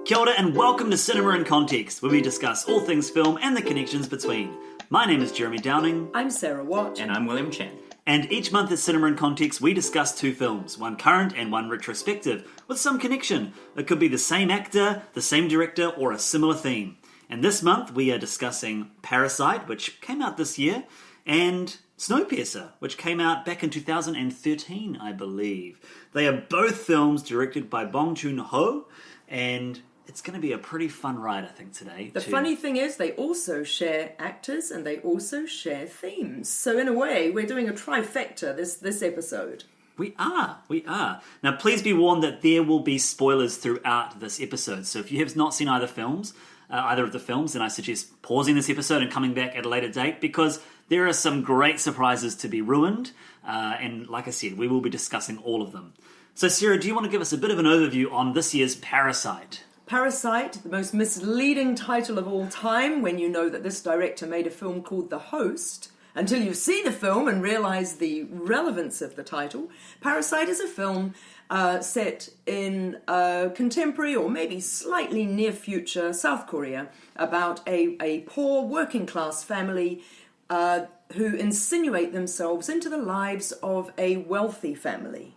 Kia ora and welcome to Cinema in Context, where we discuss all things film and the connections between. My name is Jeremy Downing. I'm Sarah Watt. And I'm William Chen. And each month at Cinema in Context, we discuss two films, one current and one retrospective, with some connection. It could be the same actor, the same director, or a similar theme. And this month, we are discussing Parasite, which came out this year, and Snowpiercer, which came out back in 2013, I believe. They are both films directed by Bong Joon-ho, and it's going to be a pretty fun ride, I think, today. The funny thing is, they also share actors and they also share themes. So in a way, we're doing a trifecta this episode. We are. Now, please be warned that there will be spoilers throughout this episode. So if you have not seen either of the films, then I suggest pausing this episode and coming back at a later date, because there are some great surprises to be ruined. And like I said, we will be discussing all of them. So Sarah, do you want to give us a bit of an overview on this year's Parasite? Parasite, the most misleading title of all time, when you know that this director made a film called The Host, until you see the film and realise the relevance of the title. Parasite is a film set in contemporary or maybe slightly near future South Korea about a poor working class family who insinuate themselves into the lives of a wealthy family.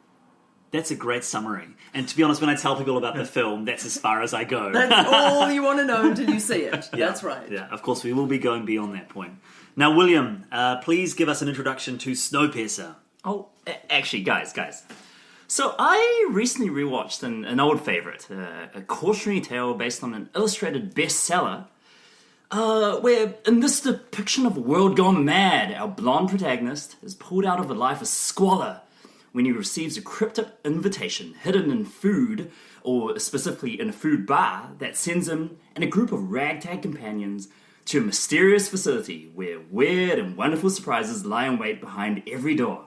That's a great summary. And to be honest, when I tell people about the film, that's as far as I go. That's all you want to know until you see it. Yeah, that's right. Yeah, of course, we will be going beyond that point. Now, William, please give us an introduction to Snowpiercer. Oh, actually, guys. So I recently rewatched an old favourite, a cautionary tale based on an illustrated bestseller, where in this depiction of a world gone mad, our blonde protagonist is pulled out of a life of squalor when he receives a cryptic invitation hidden in food, or specifically in a food bar, that sends him and a group of ragtag companions to a mysterious facility where weird and wonderful surprises lie in wait behind every door.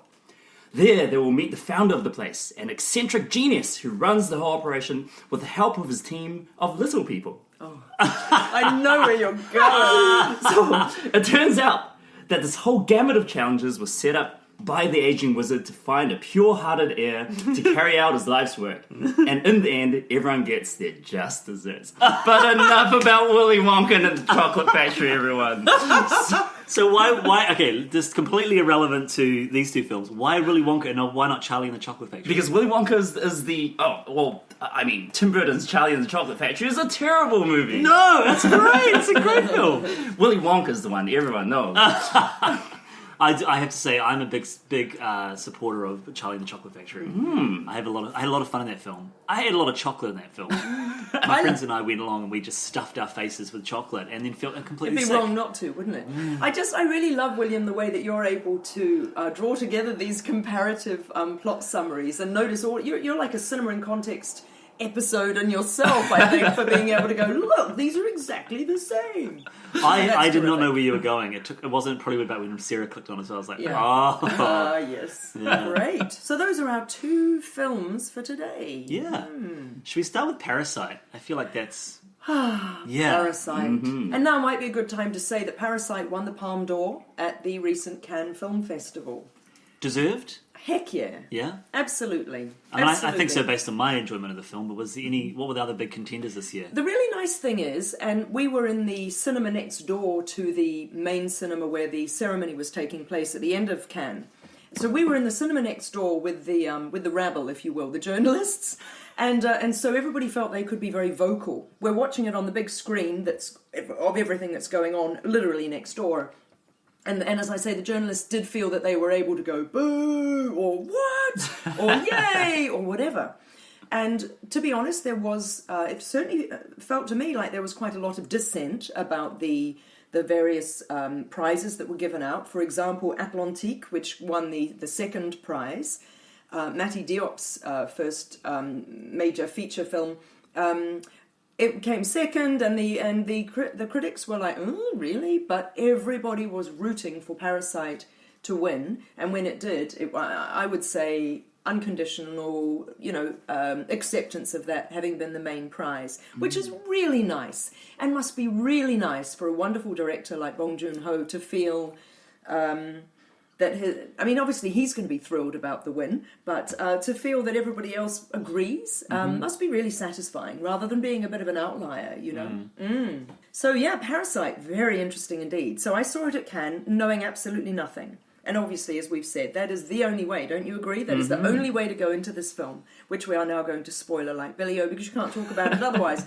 There, they will meet the founder of the place, an eccentric genius who runs the whole operation with the help of his team of little people. Oh, I know where you're going. So, it turns out that this whole gamut of challenges was set up by the aging wizard to find a pure-hearted heir to carry out his life's work. And in the end, everyone gets their just desserts. But enough about Willy Wonka and the Chocolate Factory, everyone. So why? Okay, this is completely irrelevant to these two films. Why Willy Wonka and why not Charlie and the Chocolate Factory? Because Willy Wonka is the... Tim Burton's Charlie and the Chocolate Factory is a terrible movie. No, that's great. It's a great film. Willy Wonka's the one everyone knows. I have to say, I'm a big supporter of Charlie and the Chocolate Factory. I had a lot of fun in that film. I had a lot of chocolate in that film. My friends and I went along and we just stuffed our faces with chocolate and then felt completely It'd be sick. wrong not to, wouldn't it? I really love, William, the way that you're able to draw together these comparative plot summaries and notice you're like a Cinema in Context episode in yourself, I think, for being able to go, look, these are exactly the same. I did not know where you were going. It wasn't probably about when Sarah clicked on it, so I was like, yes. Yeah. Great. So those are our two films for today. Yeah. Should we start with Parasite? I feel like that's... Parasite. Mm-hmm. And now might be a good time to say that Parasite won the Palme d'Or at the recent Cannes Film Festival. Deserved? Heck yeah. Yeah? Absolutely. I think so based on my enjoyment of the film, but what were the other big contenders this year? The really nice thing is, and we were in the cinema next door to the main cinema where the ceremony was taking place at the end of Cannes. So we were in the cinema next door with the rabble, if you will, the journalists, and so everybody felt they could be very vocal. We're watching it on the big screen that's of everything that's going on literally next door. And as I say, the journalists did feel that they were able to go boo or what or yay or whatever. And to be honest, there was it certainly felt to me like there was quite a lot of dissent about the various prizes that were given out. For example, Atlantique, which won the second prize, Mati Diop's first major feature film. It came second, and the critics were like, "Oh, really?" But everybody was rooting for Parasite to win, and when it did, I would say unconditional, acceptance of that having been the main prize, which is really nice, and must be really nice for a wonderful director like Bong Joon-ho to feel obviously he's going to be thrilled about the win, but to feel that everybody else agrees must be really satisfying, rather than being a bit of an outlier, you know. So yeah, Parasite, very interesting indeed. So I saw it at Cannes, knowing absolutely nothing. And obviously, as we've said, that is the only way, don't you agree? That is the only way to go into this film, which we are now going to spoiler like Billy-O, because you can't talk about it otherwise.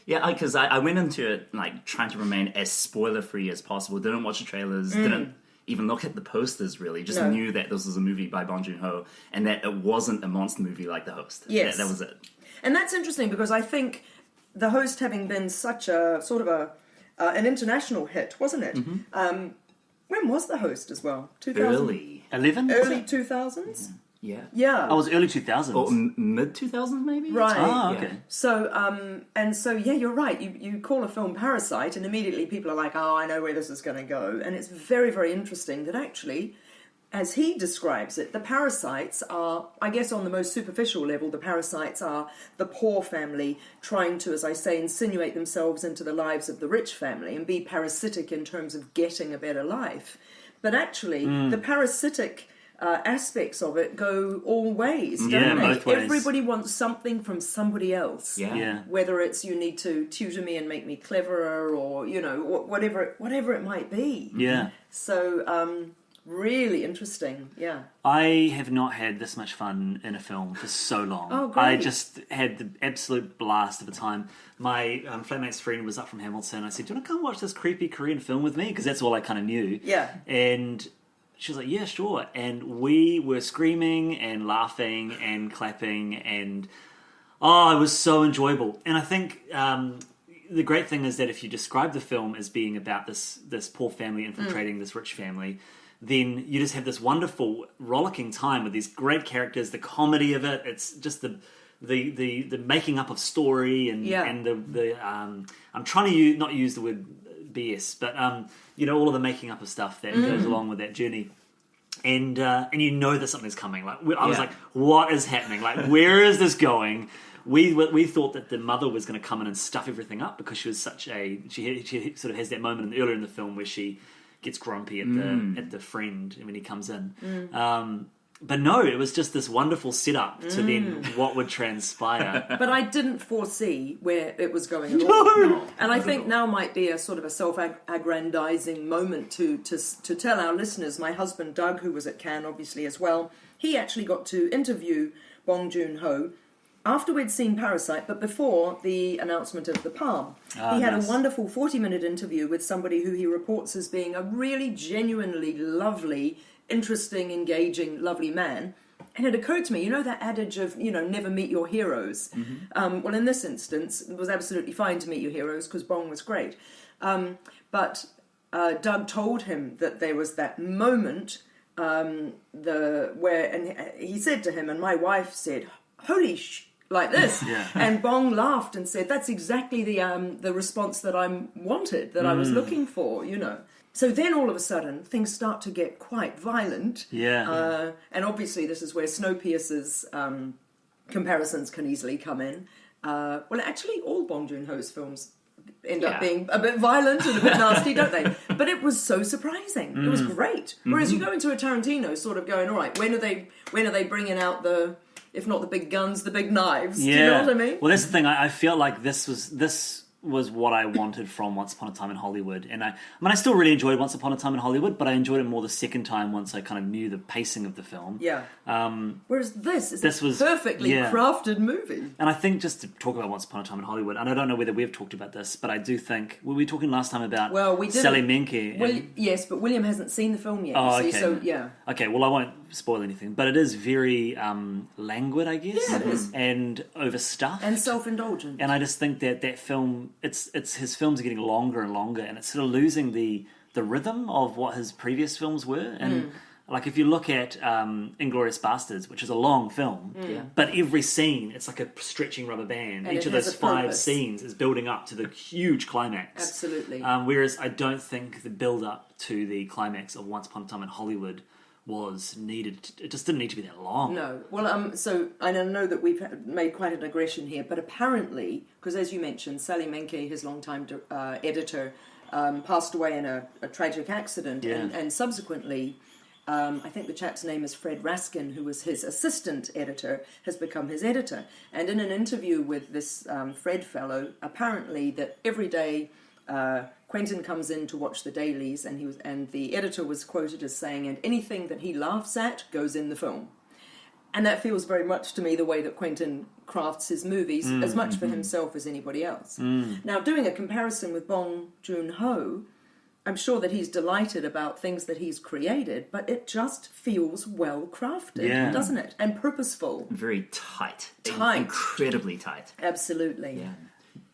Yeah, because I went into it like trying to remain as spoiler-free as possible. Didn't watch the trailers, didn't even look at the posters, really. Just knew that this was a movie by Bong Joon-ho, and that it wasn't a monster movie like The Host. Yes. That was it. And that's interesting, because I think The Host, having been such a sort of an international hit, wasn't it? When was The Host as well? 2000? Early. 11? Early 2000s? Yeah. Yeah. I was early 2000s. Or mid 2000s, maybe? Right. Oh, okay. Yeah. So, yeah, you're right. You call a film Parasite, and immediately people are like, oh, I know where this is going to go. And it's very, very interesting that actually, as he describes it, the parasites are, I guess on the most superficial level, the parasites are the poor family trying to, as I say, insinuate themselves into the lives of the rich family and be parasitic in terms of getting a better life. But actually, the parasitic aspects of it go all ways, don't they? Both ways. Everybody wants something from somebody else. Yeah. Whether it's you need to tutor me and make me cleverer, or, you know, whatever it might be. Yeah. So, really interesting, yeah. I have not had this much fun in a film for so long. Oh, great. I just had the absolute blast of a time. My flatmate's friend was up from Hamilton. I said, do you want to come watch this creepy Korean film with me? Because that's all I kind of knew. Yeah. And she was like, yeah, sure. And we were screaming and laughing and clapping, and it was so enjoyable. And I think the great thing is that if you describe the film as being about this poor family infiltrating this rich family, then you just have this wonderful rollicking time with these great characters, the comedy of it. It's just the making up of story and the I'm trying to not use the word BS, but all of the making up of stuff that goes along with that journey. And you know that something's coming. Like I was like, what is happening? Like, where is this going? We thought that the mother was going to come in and stuff everything up, because she was she sort of has that moment earlier in the film where she gets grumpy at the friend when he comes in. But no, it was just this wonderful setup to then what would transpire. But I didn't foresee where it was going at all. No. And I think now might be a sort of a self-aggrandizing moment to tell our listeners. My husband Doug, who was at Cannes obviously as well, he actually got to interview Bong Joon-ho after we'd seen Parasite, but before the announcement of the Palm. He had a wonderful 40-minute interview with somebody who he reports as being a really genuinely lovely, interesting, engaging, lovely man. And it occurred to me, you know that adage of, never meet your heroes? Well, in this instance, it was absolutely fine to meet your heroes because Bong was great. But Doug told him that there was that moment and he said to him, and my wife said, holy like this. And Bong laughed and said, that's exactly the response that I wanted, that I was looking for, So then all of a sudden, things start to get quite violent. And obviously this is where Snowpiercer's comparisons can easily come in. Well, actually, all Bong Joon-ho's films end up being a bit violent and a bit nasty, don't they? But it was so surprising. It was great. Whereas you go into a Tarantino sort of going, all right, when are they bringing out if not the big guns, the big knives? Do you know what I mean? Well, that's the thing. I feel like this was what I wanted from Once Upon a Time in Hollywood. And I still really enjoyed Once Upon a Time in Hollywood, but I enjoyed it more the second time once I kind of knew the pacing of the film. Whereas this was perfectly crafted movie. And I think, just to talk about Once Upon a Time in Hollywood, and I don't know whether we've talked about this, but I do think, were we talking last time about Sally Menke? Yes, but William hasn't seen the film yet. Oh, okay. Okay, well, I won't spoil anything, but it is very languid, I guess. Yeah, it is. And overstuffed. And self-indulgent. And I just think that film, it's his films are getting longer and longer, and it's sort of losing the rhythm of what his previous films were. And like, if you look at Inglourious Basterds, which is a long film, but every scene, it's like a stretching rubber band. And each of those 5 scenes is building up to the huge climax. Absolutely. Whereas I don't think the build-up to the climax of Once Upon a Time in Hollywood was needed. It just didn't need to be that long. No. Well, so I know that we've made quite an aggression here, but apparently, because as you mentioned, Sally Menke, his longtime editor, passed away in a tragic accident, Yeah. and subsequently, I think the chap's name is Fred Raskin, who was his assistant editor, has become his editor. And in an interview with this Fred fellow, apparently that every day Quentin comes in to watch the dailies, and the editor was quoted as saying, and anything that he laughs at goes in the film. And that feels very much to me the way that Quentin crafts his movies, as much for himself as anybody else. Now, doing a comparison with Bong Joon-ho, I'm sure that he's delighted about things that he's created, but it just feels well crafted, doesn't it? And purposeful. Very tight. Tight. Incredibly tight. Absolutely. Yeah.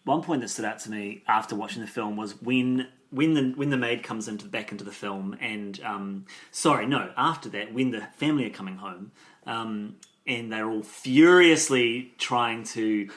One point that stood out to me after watching the film was when the maid comes back into the film, and after that, when the family are coming home, and they're all furiously trying to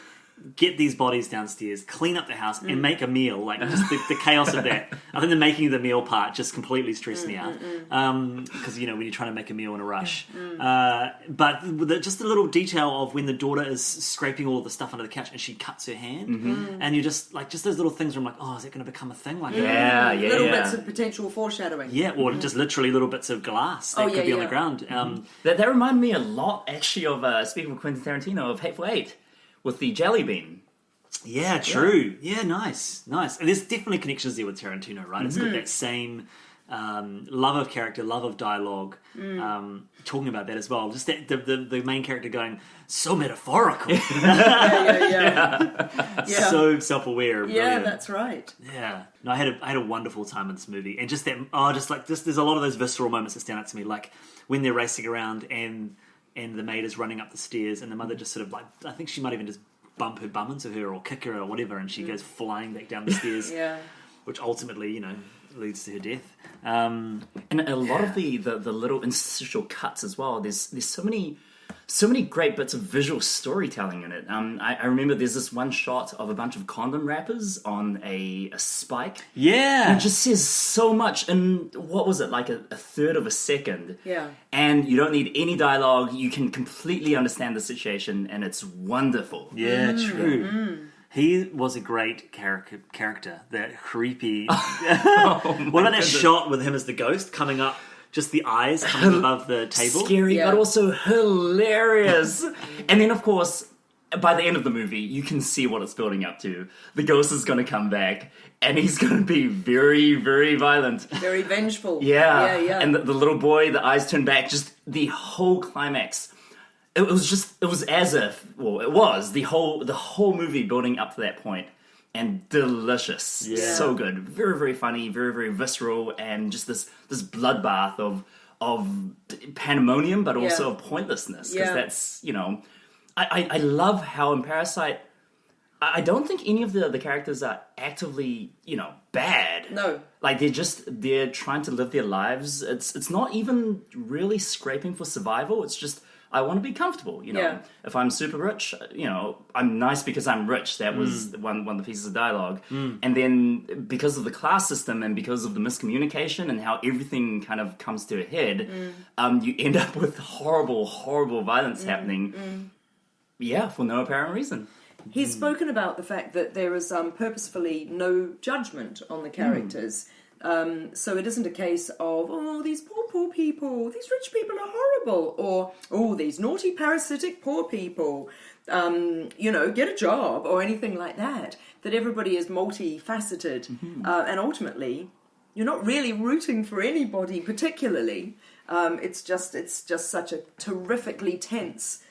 get these bodies downstairs, clean up the house, and make a meal. Like, just the chaos of that. I think the making of the meal part just completely stressed me out. Because, when you're trying to make a meal in a rush. But just the little detail of when the daughter is scraping all the stuff under the couch and she cuts her hand. And you're just those little things where I'm like, oh, is it going to become a thing? Like Little bits of potential foreshadowing. Yeah, or just literally little bits of glass that could be on the ground. That reminded me a lot, actually, of, speaking of Quentin Tarantino, of Hateful Eight. With the jelly bean. Yeah, true. Yeah, nice. And there's definitely connections there with Tarantino, right? It's got that same love of character, love of dialogue, talking about that as well. Just that the main character going, so metaphorical. So self-aware. Yeah, that's right. Yeah. No, I had a wonderful time in this movie. And just that, there's a lot of those visceral moments that stand out to me, like when they're racing around and the maid is running up the stairs, and the mother just sort of I think she might even just bump her bum into her or kick her or whatever, and she goes flying back down the stairs, which ultimately, leads to her death. And a lot of the little interstitial cuts as well. There's so many great bits of visual storytelling in it. I remember there's this one shot of a bunch of condom wrappers on a spike. Yeah. And it just says so much in, what was it, like a third of a second. Yeah. And you don't need any dialogue. You can completely understand the situation, and it's wonderful. Yeah, true. He was a great character. That creepy... what about that shot with him as the ghost coming up? Just the eyes coming above the table. Scary, but also hilarious. And then, of course, by the end of the movie, you can see what it's building up to. The ghost is going to come back, and he's going to be very, very violent. Very vengeful. Yeah. And the little boy, the eyes turn back, just the whole climax. It was the whole movie building up to that point. And delicious. Yeah. So good. Very, very funny, very, very visceral, and just this bloodbath of pandemonium, but also of pointlessness. Because that's, I love how in Parasite, I don't think any of the characters are actively, bad. No. Like, they're trying to live their lives. It's not even really scraping for survival. It's just, I want to be comfortable, If I'm super rich, I'm nice because I'm rich. That was one of the pieces of dialogue. And then because of the class system and because of the miscommunication and how everything kind of comes to a head, you end up with horrible, horrible violence happening. Yeah, for no apparent reason. He's spoken about the fact that there is purposefully no judgment on the characters. So it isn't a case of, these poor people, these rich people are horrible, or, these naughty parasitic poor people, get a job, or anything like that. That everybody is multifaceted, and ultimately, you're not really rooting for anybody particularly. It's just such a terrifically tense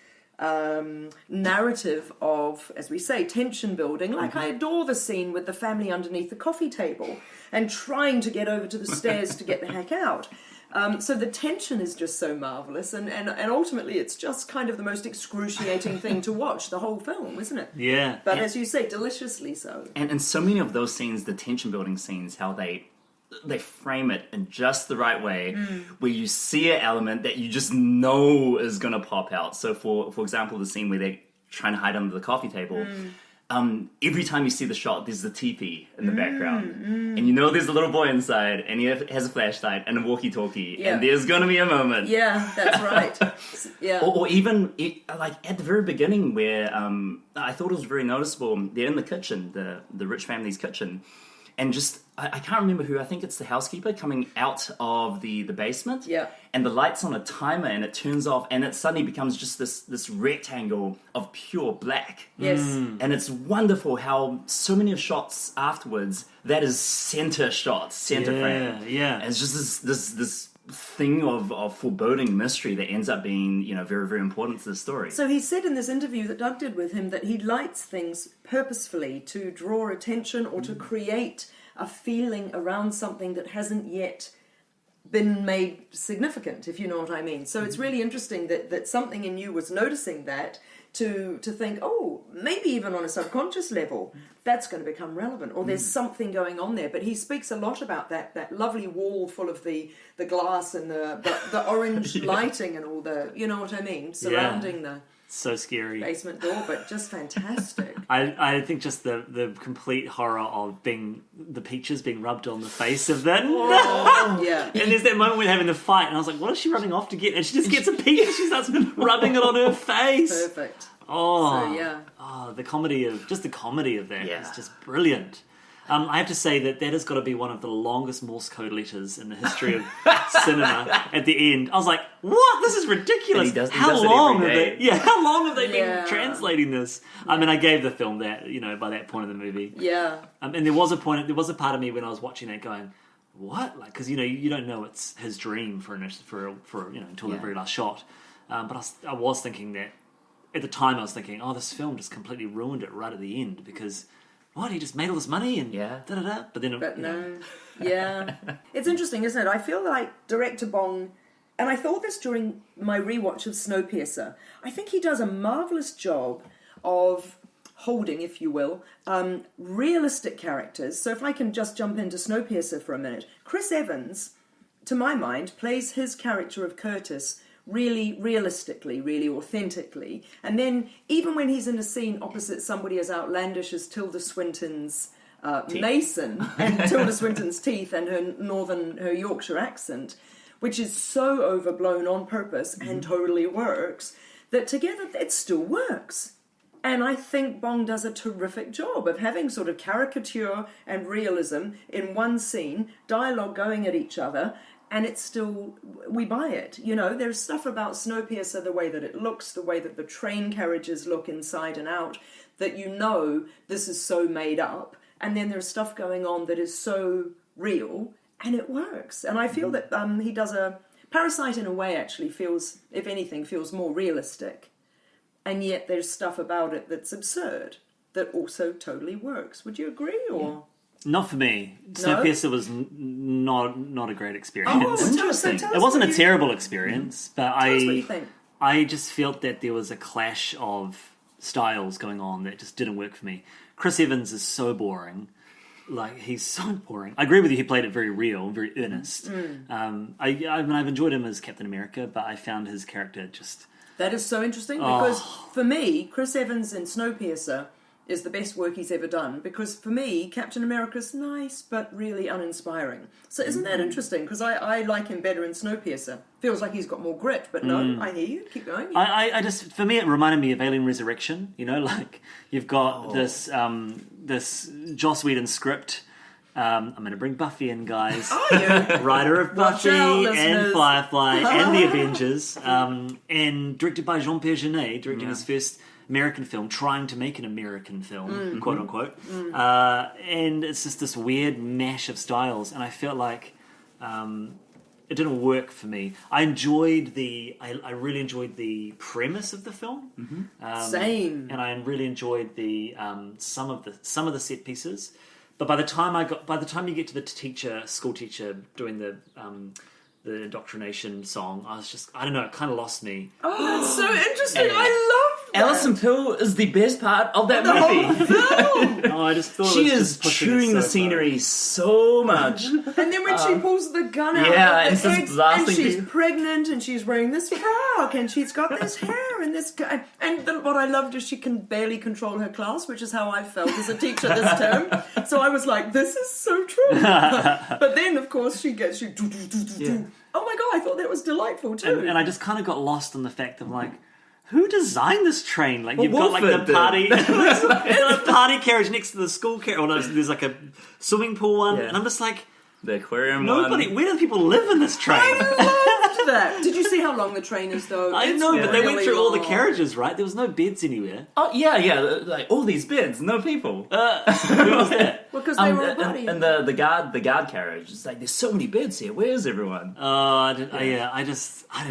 narrative of, as we say, tension building. Like, I adore the scene with the family underneath the coffee table and trying to get over to the stairs to get the heck out. So the tension is just so marvellous, and ultimately it's just kind of the most excruciating thing to watch, the whole film, isn't it? Yeah. But as you say, deliciously so. And so many of those scenes, the tension building scenes, how they frame it in just the right way, where you see an element that you just know is going to pop out. So for example, the scene where they're trying to hide under the coffee table, every time you see the shot, there's the teepee in the background. And there's a little boy inside, and he has a flashlight and a walkie-talkie, and there's going to be a moment. Yeah, that's right. Yeah. Or even, like, at the very beginning where I thought it was very noticeable, they're in the kitchen, the rich family's kitchen, and just I can't remember who. I think it's the housekeeper coming out of the basement. Yeah. And the light's on a timer, and it turns off, and it suddenly becomes just this rectangle of pure black. Yes. And it's wonderful how so many of shots afterwards, that is center frame. Yeah. And it's just this thing of foreboding mystery that ends up being, very, very important to the story. So he said in this interview that Doug did with him that he lights things purposefully to draw attention or to create a feeling around something that hasn't yet been made significant, if you know what I mean. So it's really interesting that something in you was noticing that to think, oh, maybe even on a subconscious level, that's going to become relevant, or there's something going on there. But he speaks a lot about that lovely wall full of the glass and the orange lighting and all the, you know what I mean, surrounding the So scary. basement door, but just fantastic. I think just the complete horror of the peaches being rubbed on the face of that. Yeah. And there's that moment when they're having the fight, and I was like, what is she running off to get? And she just gets a peach and she starts rubbing it on her face. Perfect. Oh, So, yeah. Oh, the comedy of that Yeah. is just brilliant. I have to say that has got to be one of the longest Morse code letters in the history of cinema. At the end, I was like, "What? This is ridiculous! And he does how it long every have day. they? Yeah, how long have they Yeah. been translating this?" I mean, I gave the film that, by that point of the movie. Yeah. And there was a part of me when I was watching that going, "What?" Like, because you don't know it's his dream for until the very last shot. But I was thinking that at the time I was thinking, "Oh, this film just completely ruined it right at the end because." What, he just made all this money and da-da-da? But no. Yeah. It's interesting, isn't it? I feel like director Bong, and I thought this during my rewatch of Snowpiercer, I think he does a marvellous job of holding, if you will, realistic characters. So if I can just jump into Snowpiercer for a minute. Chris Evans, to my mind, plays his character of Curtis really realistically, really authentically. And then even when he's in a scene opposite somebody as outlandish as Tilda Swinton's Mason and Tilda Swinton's teeth and her Yorkshire accent, which is so overblown on purpose and totally works, that together it still works. And I think Bong does a terrific job of having sort of caricature and realism in one scene, dialogue going at each other, and it's still, we buy it. There's stuff about Snowpiercer, the way that it looks, the way that the train carriages look inside and out, that this is so made up. And then there's stuff going on that is so real, and it works. And I feel that he does Parasite in a way actually feels, if anything, feels more realistic. And yet there's stuff about it that's absurd, that also totally works. Would you agree, or...? Yeah. not for me. Snowpiercer was not a great experience. Oh, interesting. It wasn't a terrible experience, but Tell us what you think. I just felt that there was a clash of styles going on that just didn't work for me. Chris Evans is so boring. Like, he's so boring. I agree with you, he played it very real, very earnest. I've enjoyed him as Captain America, but I found his character just... That is so interesting, because for me, Chris Evans in Snowpiercer is the best work he's ever done, because for me, Captain America's nice, but really uninspiring. So isn't that interesting? Because I like him better in Snowpiercer. Feels like he's got more grit, but no, I hear you. Keep going. I just, for me, it reminded me of Alien Resurrection. Like, you've got this Joss Whedon script. I'm going to bring Buffy in, guys. Writer of Buffy and Firefly and The Avengers, and directed by Jean-Pierre Jeunet, directing his first American film, trying to make an American film, quote unquote. And it's just this weird mash of styles, and I felt like it didn't work for me. I really enjoyed the premise of the film. Same. And I really enjoyed the some of the set pieces. But by the time you get to the school teacher doing the indoctrination song, I don't know, it kind of lost me. Oh, that's so interesting. I love that. Alison Pill is the best part of that movie. I just thought she is chewing the scenery so much. And then when she pulls the gun out and of the eggs, blasting and she's people. pregnant, and she's wearing this frock, and she's got this hair, and this guy. And what I loved is she can barely control her class, which is how I felt as a teacher this term. So I was like, this is so true. But then, of course, she gets you. Oh my god, I thought that was delightful too. And I just kind of got lost in the fact of like, who designed this train? Like, you've got like Wolford the party, did. the party carriage next to the school carriage. Or there's like a swimming pool one, Yeah. and I'm just like, The aquarium nobody. one. Where do people live in this train? That. Did you see how long the train is, though? I It's know, but they went really through all the long. carriages, right? There was no beds anywhere. Oh, yeah, like all these beds, no people. Who was that? Because they were all partying. and the guard carriage, it's like, there's so many beds here, where's everyone? Oh, I don't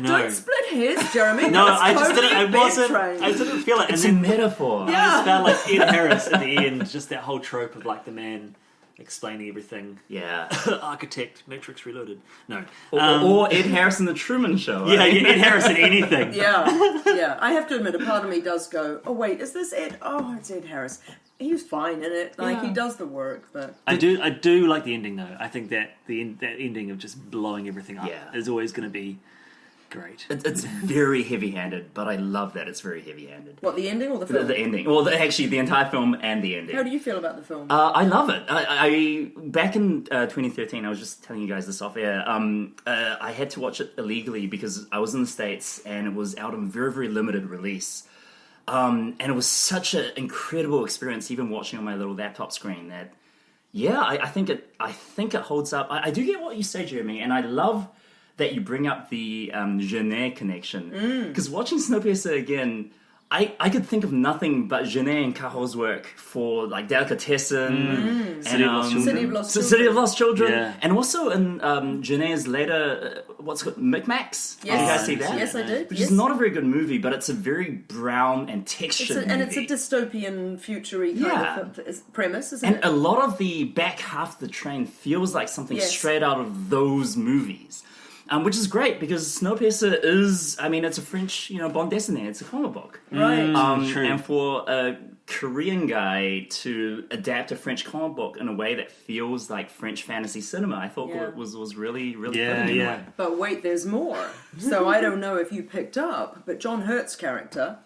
know. Don't split hairs, Jeremy. No, That's I just totally didn't. I a bed wasn't. train. I didn't feel it. It's and a then metaphor. I just felt like Ed Harris at the end, just that whole trope of like the man explaining everything. Yeah. Architect, Matrix Reloaded. No. Or Ed Harris in the Truman Show. Yeah, right? Ed Harris in anything. Yeah. I have to admit, a part of me does go, oh, wait, is this Ed? Oh, it's Ed Harris. He's fine in it. Like, Yeah. he does the work, but... I do like the ending though. I think that that ending of just blowing everything up Yeah. is always going to be great. It's very heavy-handed, but I love that it's very heavy-handed. What, the ending or the film? The ending. Well, actually, the entire film and the ending. How do you feel about the film? I love it. I back in 2013, I was just telling you guys this off air. I had to watch it illegally because I was in the States and it was out in very, very limited release. And it was such an incredible experience, even watching on my little laptop screen. That, yeah, I think it holds up. I do get what you say, Jeremy, and I love that you bring up the Jeunet connection, because watching Snowpiercer again, I could think of nothing but Jeunet and Caro's work for like Delicatessen and City of Lost Children. City of Lost Children, Yeah. and also in Jeunet's later what's it called, Micmacs. Yes. Did you guys see that? Yes, I did. Which Yes. is not a very good movie, but it's a very brown and textured movie. And it's a dystopian, future-y kind of premise, isn't And it? a lot of the back half of the train feels like something Yes. straight out of those movies. Which is great because Snowpiercer is, it's a French, bande dessinée. It's a comic book. Right. True. And for a Korean guy to adapt a French comic book in a way that feels like French fantasy cinema, I thought Yeah. was really, really Yeah, fitting in a yeah. way. But wait, there's more. So I don't know if you picked up, but John Hurt's character,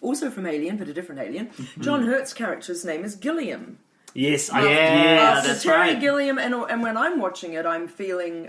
also from Alien, but a different Alien, John Hurt's character's name is Gilliam. Yes, Yeah, After that's Terry right. Gilliam, and when I'm watching it, I'm feeling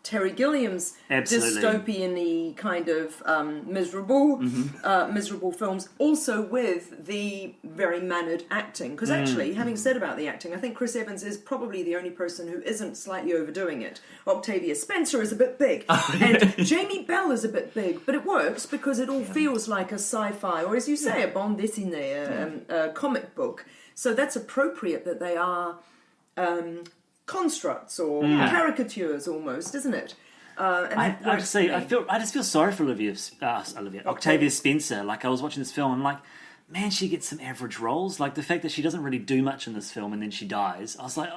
Terry Gilliam's Absolutely. dystopian-y kind of miserable films, also with the very mannered acting. Because actually, having said about the acting, I think Chris Evans is probably the only person who isn't slightly overdoing it. Octavia Spencer is a bit big, and Jamie Bell is a bit big, but it works because it all feels like a sci-fi, or as you say, a bande dessinée, a comic book. So that's appropriate that they are constructs or caricatures almost, isn't it? And I that have to works say, for me. I just feel sorry for Octavia Spencer. Like, I was watching this film and like, man, she gets some average roles. Like the fact that she doesn't really do much in this film and then she dies. I was like,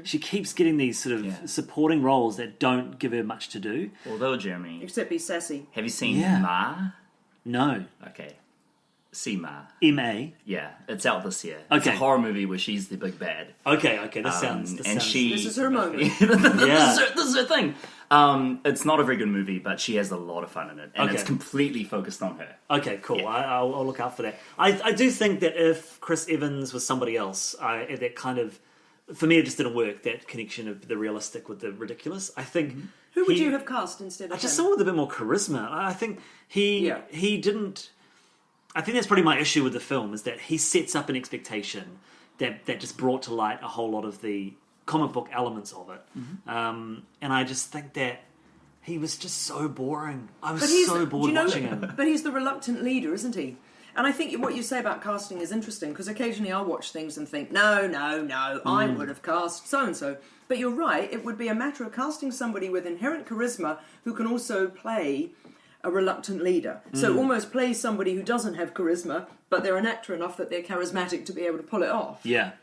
she keeps getting these sort of supporting roles that don't give her much to do. Although, Jeremy, Except be sassy. have you seen Yeah. Ma? No. Okay. See Ma. M.A. Yeah, it's out this year. It's a Okay. horror movie where she's the big bad. Okay, this sounds... and sounds- she... This is her moment. This is her thing. It's not a very good movie, but she has a lot of fun in it, and Okay. it's completely focused on her. Okay, cool. Yeah. I'll look out for that. I do think that if Chris Evans was somebody else, that kind of... For me, it just didn't work, that connection of the realistic with the ridiculous. I think... Who would you have cast instead of I just him? saw with a bit more charisma. I think he didn't... I think that's probably my issue with the film, is that he sets up an expectation that just brought to light a whole lot of the comic book elements of it. And I just think that he was just so boring. I was so bored watching him. But he's the reluctant leader, isn't he? And I think what you say about casting is interesting, because occasionally I'll watch things and think, no, I would have cast so-and-so. But you're right, it would be a matter of casting somebody with inherent charisma who can also play a reluctant leader. So almost play somebody who doesn't have charisma, but they're an actor enough that they're charismatic to be able to pull it off. Yeah.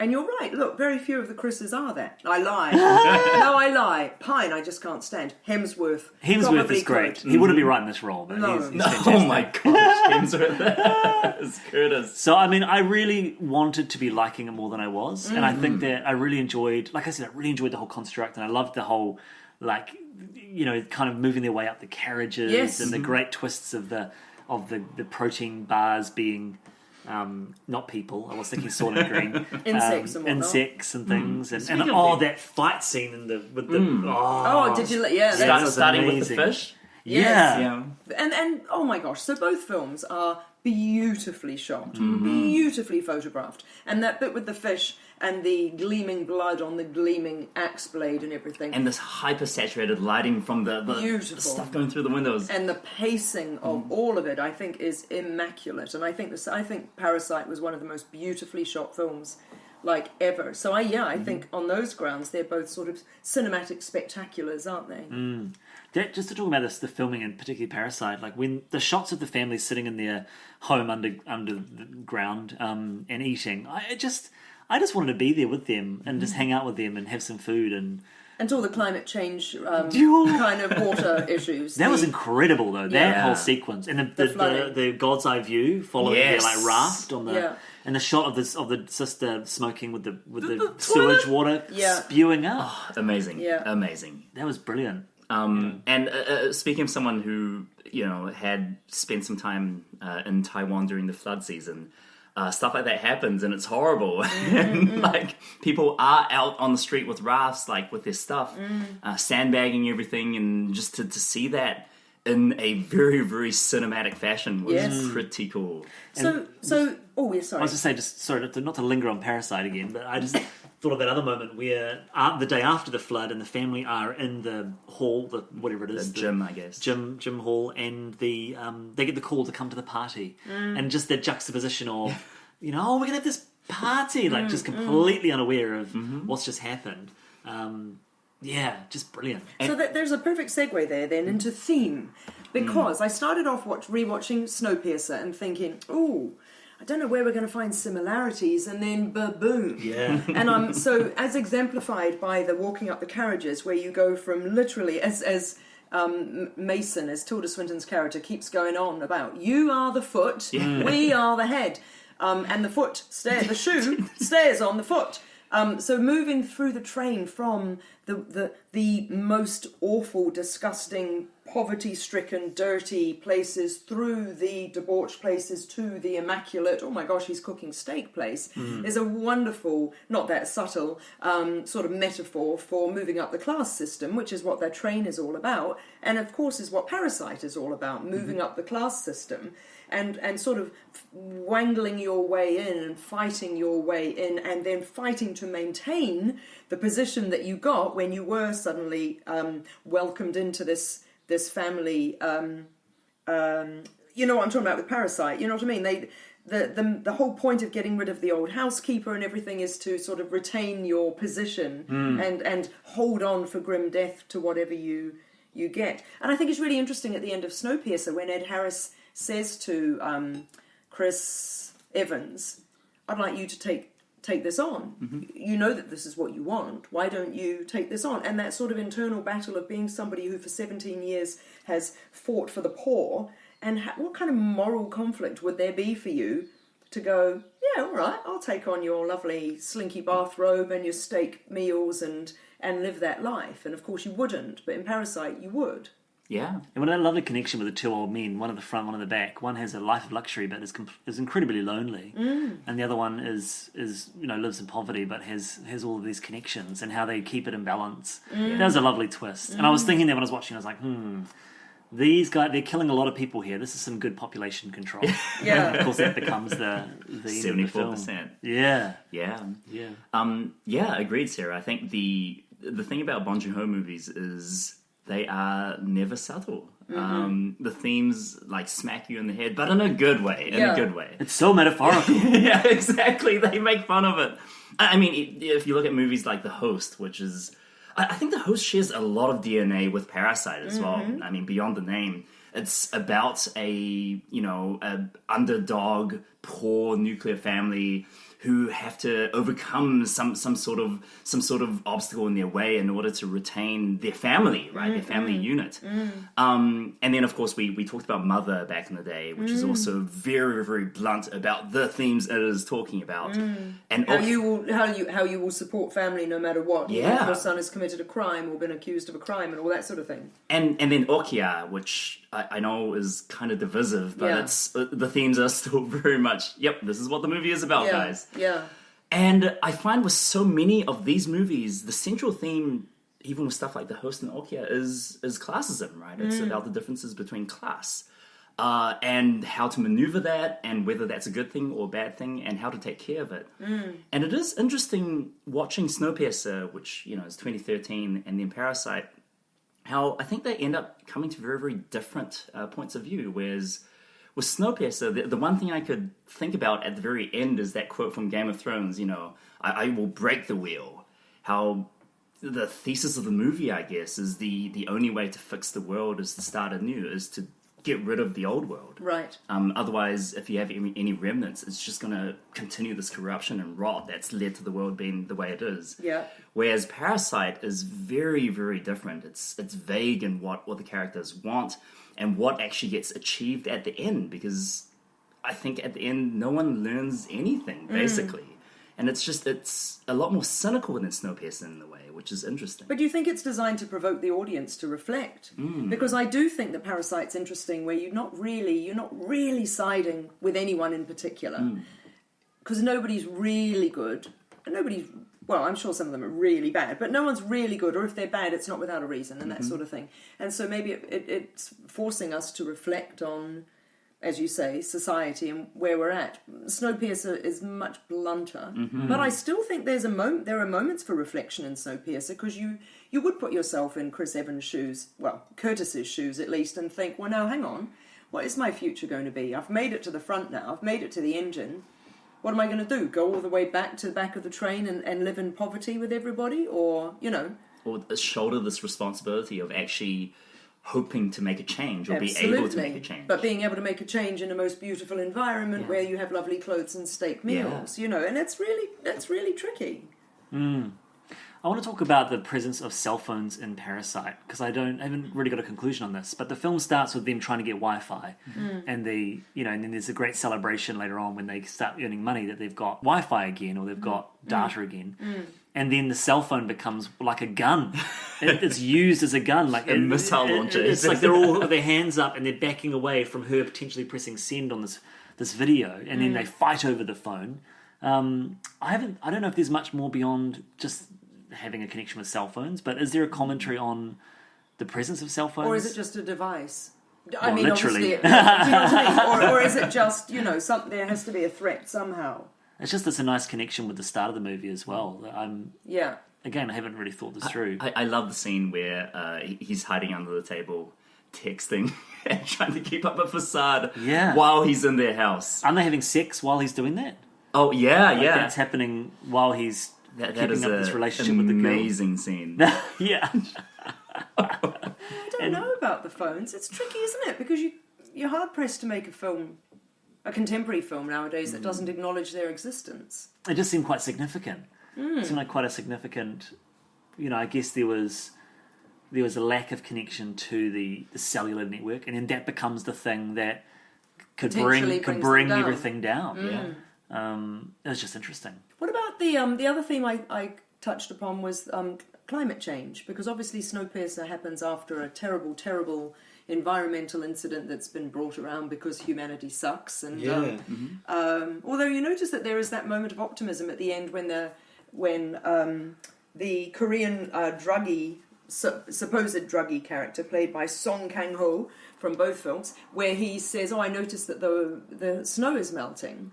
And you're right, look, very few of the Chris's are that. I lie. No, I lie. Pine, I just can't stand. Hemsworth probably is great. could. He wouldn't be right in this role, but No. he's Oh fantastic. my gosh, Hemsworth. It's Curtis. So, I really wanted to be liking it more than I was. And I think that I really enjoyed, like I said, I really enjoyed the whole construct, and I loved the whole, kind of moving their way up the carriages Yes. and the great twists of the protein bars being not people. I was thinking Sword and Green. Insects and whatnot. Insects and things. And Speaking of that fight scene with the... Oh, did you... Yeah, Start, was starting with the amazing. fish. Yeah. Yeah. And oh my gosh, so both films are beautifully shot, beautifully photographed. And that bit with the fish and the gleaming blood on the gleaming axe blade and everything. And this hyper-saturated lighting from the Beautiful. stuff going through the windows. And the pacing of all of it, I think, is immaculate. And I think Parasite was one of the most beautifully shot films like ever. So I think on those grounds they're both sort of cinematic spectaculars, aren't they? Just to talk about the filming and particularly Parasite, like when the shots of the family sitting in their home under the ground and eating, I just wanted to be there with them and just hang out with them and have some food and Until the climate change kind of water issues. That was incredible though. That whole sequence and the God's Eye view following their like raft on the and the shot of the sister smoking with the sewage water spewing up. Oh, amazing, amazing. That was brilliant. And speaking of someone who had spent some time in Taiwan during the flood season. Stuff like that happens and it's horrible. And like people are out on the street with rafts, like with their stuff, sandbagging everything, and just to see that in a very, very cinematic fashion was pretty cool. So we're sorry. I was just saying, not to linger on Parasite again, but I just thought of that other moment where the day after the flood and the family are in the hall, whatever it is, the gym, I guess, gym hall, and they get the call to come to the party, and just that juxtaposition of we're gonna have this party, like just completely unaware of what's just happened. Just brilliant. So there's a perfect segue there then into theme, because I started off rewatching Snowpiercer and thinking, ooh, I don't know where we're going to find similarities, and then boom. Yeah. And so as exemplified by the walking up the carriages, where you go from literally as Mason, as Tilda Swinton's character, keeps going on about, you are the foot, we are the head, and the shoe stays on the foot. So moving through the train from the most awful, disgusting, poverty-stricken, dirty places through the debauched places to the immaculate, oh my gosh, he's cooking steak place, is a wonderful, not that subtle, sort of metaphor for moving up the class system, which is what that train is all about, and of course is what Parasite is all about, moving up the class system. And sort of wangling your way in and fighting your way in, and then fighting to maintain the position that you got when you were suddenly welcomed into this family. You know what I'm talking about with Parasite. You know what I mean? The whole point of getting rid of the old housekeeper and everything is to sort of retain your position and hold on for grim death to whatever you get. And I think it's really interesting at the end of Snowpiercer when Ed Harris says to Chris Evans, I'd like you to take this on. You know that this is what you want. Why don't you take this on? And that sort of internal battle of being somebody who for 17 years has fought for the poor, and what kind of moral conflict would there be for you to go, yeah, all right, I'll take on your lovely slinky bathrobe and your steak meals and live that life. And of course you wouldn't, but in Parasite you would. Yeah. And what a lovely connection with the two old men, one at the front, one at the back. One has a life of luxury but is incredibly lonely. And the other one is lives in poverty but has all of these connections and how they keep it in balance. That was a lovely twist. And I was thinking that when I was watching, I was like, these guys, they're killing a lot of people here. This is some good population control. Yeah. Of course, that becomes the 74%. Yeah. Yeah, agreed, Sarah. I think the thing about Bong Joon-ho movies is they are never subtle. The themes like smack you in the head, but in a good way. It's so metaphorical. Yeah, exactly. They make fun of it. I mean, if you look at movies like The Host, which is, I think The Host shares a lot of DNA with Parasite as well. I mean, beyond the name, it's about a underdog, poor nuclear family who have to overcome some sort of obstacle in their way in order to retain their family, right? Their family unit. And then, of course, we talked about Mother back in the day, which is also very, very blunt about the themes it is talking about. And how you will support family no matter what. Yeah. If your son has committed a crime or been accused of a crime and all that sort of thing. And then Okia, which I know is kind of divisive, but it's the themes are still very much, this is what the movie is about, guys. Yeah. And I find with so many of these movies, the central theme even with stuff like The Host and Okja, is classism, right? It's about the differences between class. And how to maneuver that, and whether that's a good thing or a bad thing, and how to take care of it. And it is interesting watching Snowpiercer, which is 2013, and then Parasite, how I think they end up coming to very, very different points of view. Whereas with Snowpiercer, the one thing I could think about at the very end is that quote from Game of Thrones, I will break the wheel. How the thesis of the movie, I guess, is the only way to fix the world is to start anew, is to get rid of the old world. Right. Otherwise, if you have any remnants, it's just going to continue this corruption and rot that's led to the world being the way it is. Yeah. Whereas Parasite is very, very different. It's vague in what the characters want and what actually gets achieved at the end, because I think at the end no one learns anything, basically. And it's a lot more cynical than Snowpiercer in a way, which is interesting. But do you think it's designed to provoke the audience to reflect? Because I do think that Parasite's interesting, where you're not really siding with anyone in particular, because nobody's really good, and well, I'm sure some of them are really bad, but no one's really good, or if they're bad, it's not without a reason, and that sort of thing. And so maybe it's forcing us to reflect on, as you say, society and where we're at. Snowpiercer is much blunter, but I still think there are moments for reflection in Snowpiercer, because you would put yourself in Chris Evans' shoes, well, Curtis's shoes at least, and think, well, now hang on, what is my future going to be? I've made it to the front now, I've made it to the engine. What am I going to do? Go all the way back to the back of the train and live in poverty with everybody? Or, Or shoulder this responsibility of actually hoping to make a change, or Absolutely. be able to make a change. But being able to make a change in a most beautiful environment where you have lovely clothes and steak meals, and that's really tricky. I want to talk about the presence of cell phones in Parasite, because I haven't really got a conclusion on this. But the film starts with them trying to get Wi-Fi, and and then there's a great celebration later on when they start earning money that they've got Wi-Fi again, or they've got data again. And then the cell phone becomes like a gun. It's used as a gun, like a missile launcher. It's like they're all with their hands up and they're backing away from her potentially pressing send on this video, and then they fight over the phone. I don't know if there's much more beyond just having a connection with cell phones, but is there a commentary on the presence of cell phones, or is it just a device? I mean, literally. Obviously, do you know what I mean? Or is it just there has to be a threat somehow? It's just it's a nice connection with the start of the movie as well. Again, I haven't really thought this through. I love the scene where he's hiding under the table, texting and trying to keep up a facade while he's in their house. Aren't they having sex while he's doing that? Oh, yeah. That's happening while he's keeping up this relationship with the girl. Amazing scene. Yeah. I don't know about the phones. It's tricky, isn't it? Because you're hard-pressed to make a contemporary film nowadays that doesn't acknowledge their existence. It just seemed quite significant. It seemed like quite a significant... I guess there was a lack of connection to the cellular network, and then that becomes the thing that could bring everything down. It was just interesting. What about the other theme I touched upon was climate change, because obviously Snowpiercer happens after a terrible, terrible environmental incident that's been brought around because humanity sucks. And although you notice that there is that moment of optimism at the end when the Korean supposed druggie character played by Song Kang-ho from both films, where he says, I noticed that the snow is melting.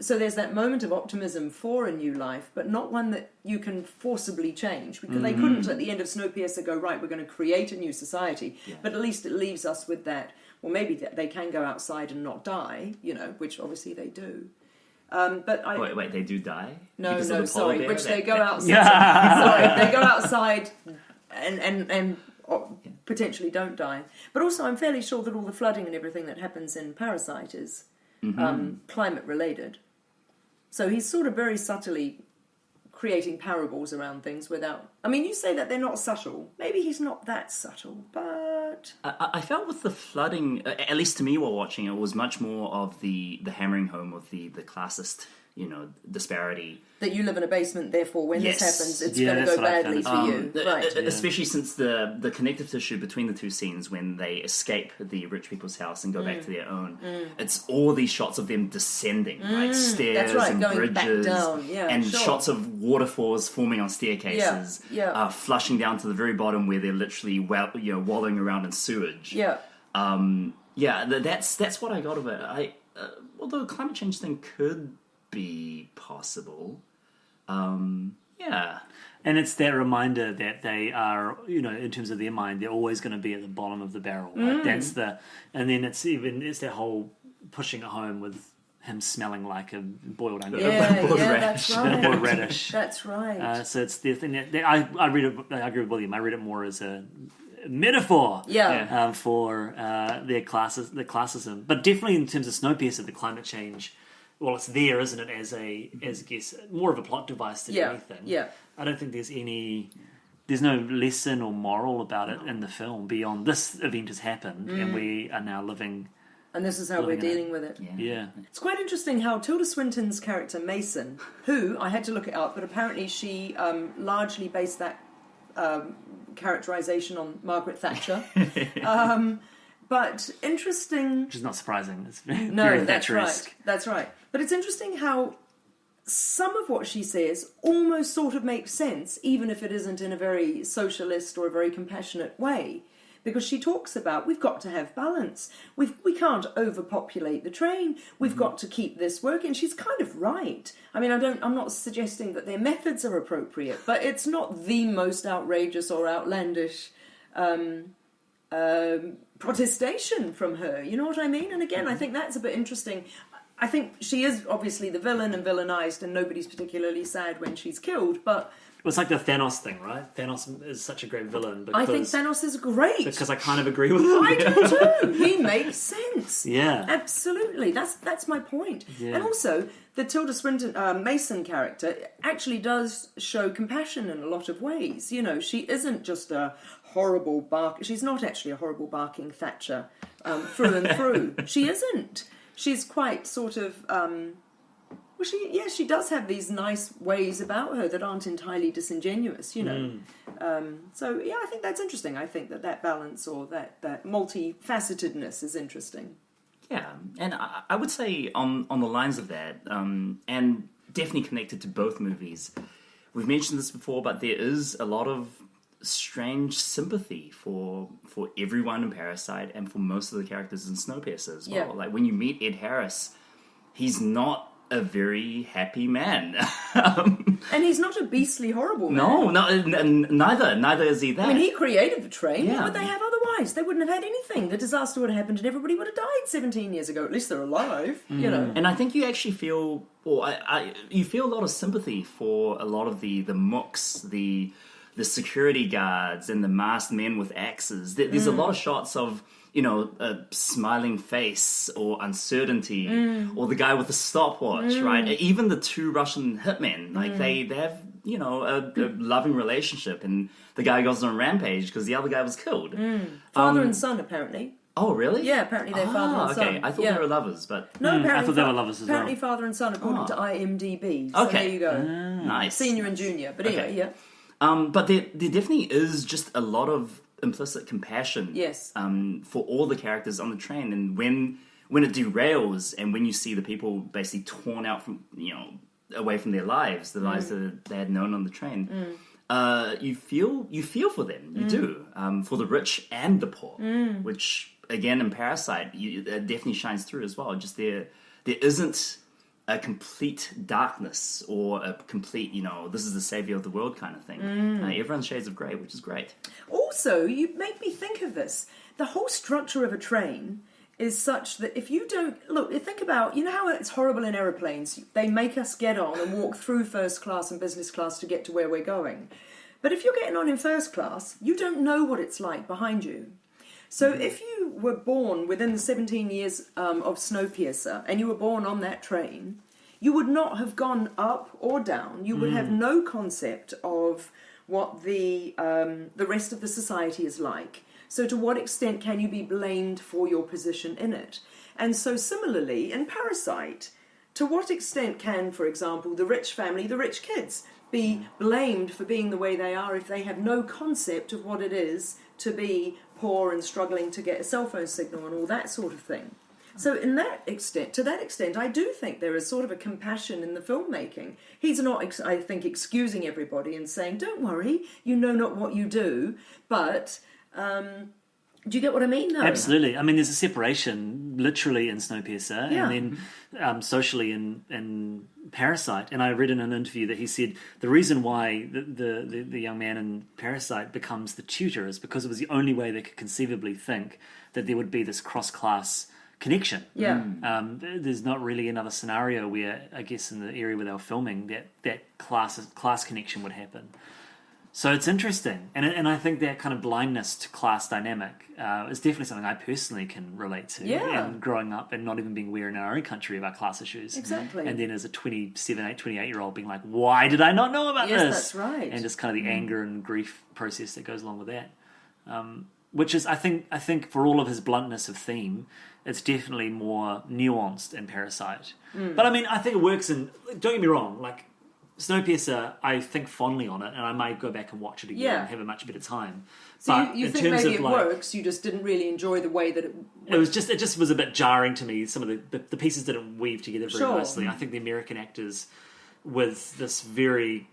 So there's that moment of optimism for a new life, but not one that you can forcibly change, because they couldn't at the end of Snowpiercer go, right, we're going to create a new society, but at least it leaves us with that, well, maybe they can go outside and not die, which obviously they do. Wait, they do die? No, sorry, which they go outside. Yeah. They go outside and potentially don't die. But also, I'm fairly sure that all the flooding and everything that happens in Parasite is climate related. So he's sort of very subtly creating parables around things without... I mean, you say that they're not subtle. Maybe he's not that subtle, but... I felt with the flooding, at least to me while watching it, was much more of the hammering home of the classist, disparity. That you live in a basement, therefore, when Yes. this happens, it's Yeah, going to that's go what I badly for found. you. Right. Especially since the connective tissue between the two scenes when they escape the rich people's house and go back to their own, it's all these shots of them descending, right? Stairs That's right, and going back bridges, down. Yeah, and sure. shots of waterfalls forming on staircases, flushing down to the very bottom where they're literally wallowing around in sewage. Yeah. That's what I got of it. Although a climate change thing could be possible. And it's that reminder that they are, in terms of their mind, they're always going to be at the bottom of the barrel. Like that's and then it's that whole pushing it home with him smelling like a boiled onion. That's right. Boiled radish. That's right. So it's the thing that I read it. I agree with William. I read it more as a metaphor for the classism, but definitely in terms of Snowpiercer, the climate change. Well, it's there, isn't it? As I guess more of a plot device than anything. Yeah. I don't think there's no lesson or moral about it in the film beyond this event has happened and we are now living. And this is how we're dealing with it. Yeah. It's quite interesting how Tilda Swinton's character Mason, who I had to look it up, but apparently she largely based that characterization on Margaret Thatcher. But interesting. Which is not surprising. It's very that's Thatcheresque. right. That's right. But it's interesting how some of what she says almost sort of makes sense, even if it isn't in a very socialist or a very compassionate way. Because she talks about we've got to have balance. We can't overpopulate the train. We've got to keep this working. She's kind of right. I mean, I'm not suggesting that their methods are appropriate, but it's not the most outrageous or outlandish protestation from her. You know what I mean? And again, I think that's a bit interesting. I think she is obviously the villain and villainized, and nobody's particularly sad when she's killed, but It's like the Thanos thing, right? Thanos is such a great villain. Because, I think Thanos is great. Because I kind of agree with him. I do too. He makes sense. Yeah. Absolutely. That's my point. Yeah. And also, the Tilda Swinton Mason character actually does show compassion in a lot of ways. You know, she isn't just a horrible she's not actually a horrible barking Thatcher through and through. She isn't. She's quite sort of... she does have these nice ways about her that aren't entirely disingenuous, you know. So, yeah, I think that's interesting. I think that balance or that multifacetedness is interesting. Yeah, and I would say on the lines of that, and definitely connected to both movies, we've mentioned this before, but there is a lot of strange sympathy for everyone in Parasite and for most of the characters in Snowpiercer as well. Yeah. Like, when you meet Ed Harris, he's not a very happy man. And he's not a beastly horrible man. Neither is he that. I mean, he created the train. Yeah. What would they have otherwise? They wouldn't have had anything. The disaster would have happened and everybody would have died 17 years ago. At least they're alive, you know. And I think you actually feel, you feel a lot of sympathy for a lot of the mooks, the security guards and the masked men with axes. There's a lot of shots of, you know, a smiling face or uncertainty, or the guy with the stopwatch, right? Even the two Russian hitmen, like they have, you know, a loving relationship, and the guy goes on a rampage because the other guy was killed. Father and son, apparently. Oh, really? Yeah, apparently they're father and son. Okay, I thought they were lovers, but... No, apparently I thought they were lovers as well. Apparently father and son, according to IMDb. So Okay. there you go. Nice. Senior and junior. But anyway, yeah. But there definitely is just a lot of implicit compassion for all the characters on the train, and when it derails and when you see the people basically torn out from, you know, away from their lives, the lives that they had known on the train, you feel for them. You do, for the rich and the poor, which again in Parasite it definitely shines through as well. Just there isn't a complete darkness or a complete, you know, this is the savior of the world kind of thing. Everyone's shades of grey, which is great. Also, you make me think of this. The whole structure of a train is such that if you don't... Look, think about... You know how it's horrible in aeroplanes? They make us get on and walk through first class and business class to get to where we're going. But if you're getting on in first class, you don't know what it's like behind you. So if you were born within the 17 years of Snowpiercer and you were born on that train, you would not have gone up or down. You would have no concept of what the rest of the society is like. So to what extent can you be blamed for your position in it? And so similarly, in Parasite, to what extent can, for example, the rich family, the rich kids, be blamed for being the way they are if they have no concept of what it is to be poor and struggling to get a cell phone signal and all that sort of thing? So to that extent, I do think there is sort of a compassion in the filmmaking. He's not, I think, excusing everybody and saying, don't worry, you know not what you do, but... do you get what I mean, though? Absolutely. I mean, there's a separation, literally in Snowpiercer, Yeah. and then socially in Parasite. And I read in an interview that he said the reason why the young man in Parasite becomes the tutor is because it was the only way they could conceivably think that there would be this cross-class connection. Yeah. There's not really another scenario where, I guess, in the area where they were filming, that class connection would happen. So it's interesting, and I think that kind of blindness to class dynamic is definitely something I personally can relate to. Yeah. And growing up and not even being aware in our own country of our class issues. Exactly. And then as a 28-year-old being like, why did I not know about Yes, this? that's right. And just kind of the anger and grief process that goes along with that. Which is, I think for all of his bluntness of theme, it's definitely more nuanced in Parasite. But I mean, I think it works in, don't get me wrong, like, Snowpiercer, I think fondly on it, and I might go back and watch it again and have a much better time. So but you in think terms maybe of, it works, you just didn't really enjoy the way that it... It just was a bit jarring to me. Some of the pieces didn't weave together very nicely. I think the American actors with this very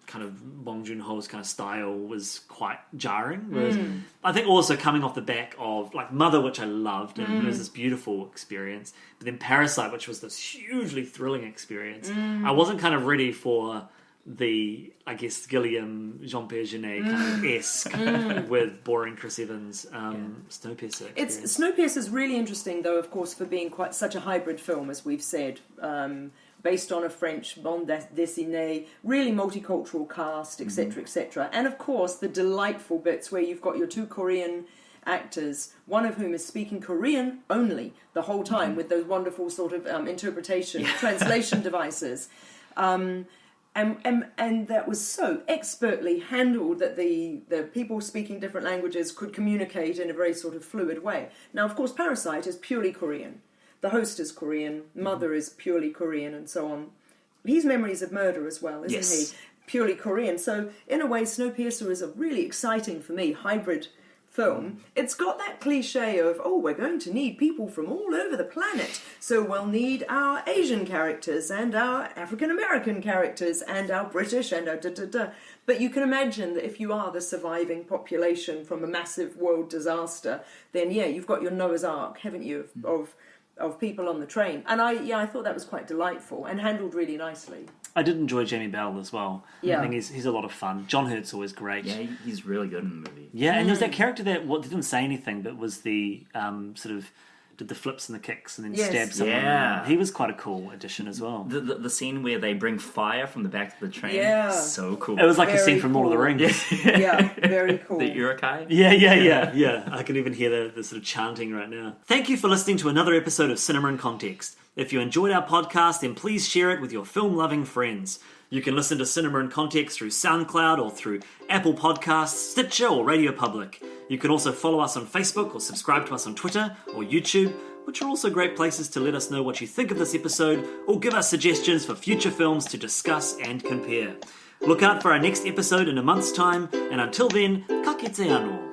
kind of Bong Joon-ho's kind of style was quite jarring. Whereas I think also coming off the back of like Mother, which I loved, and it was this beautiful experience, but then Parasite, which was this hugely thrilling experience, I wasn't kind of ready for the, I guess, Gilliam, Jean-Pierre Jeunet kind of esque with boring Chris Evans Snowpiercer experience. Snowpiercer is really interesting, though, of course, for being quite such a hybrid film, as we've said. Based on a French bande dessinée, really multicultural cast, etc., etc. And of course, the delightful bits where you've got your two Korean actors, one of whom is speaking Korean only the whole time with those wonderful sort of translation devices. And that was so expertly handled that the people speaking different languages could communicate in a very sort of fluid way. Now, of course, Parasite is purely Korean. The host is Korean, Mother is purely Korean, and so on. He's Memories of Murder as well, isn't he? Purely Korean. So, in a way, Snowpiercer is a really exciting, for me, hybrid film. It's got that cliche of, we're going to need people from all over the planet, so we'll need our Asian characters, and our African-American characters, and our British, and our da-da-da. But you can imagine that if you are the surviving population from a massive world disaster, then, you've got your Noah's Ark, haven't you, of people on the train. And I thought that was quite delightful and handled really nicely. I did enjoy Jamie Bell as well. Yeah. I think he's a lot of fun. John Hurt's always great. Yeah, he's really good in the movie. Yeah, and there's that character that didn't say anything, but was the sort of did the flips and the kicks and then stabbed someone. Yeah. He was quite a cool addition as well. The scene where they bring fire from the back of the train, so cool. It was like Very a scene from Lord of the Rings. Yeah, very cool. The Urukai? Yeah. I can even hear the sort of chanting right now. Thank you for listening to another episode of Cinema in Context. If you enjoyed our podcast, then please share it with your film-loving friends. You can listen to Cinema in Context through SoundCloud or through Apple Podcasts, Stitcher or Radio Public. You can also follow us on Facebook or subscribe to us on Twitter or YouTube, which are also great places to let us know what you think of this episode or give us suggestions for future films to discuss and compare. Look out for our next episode in a month's time, and until then, ka kite anō.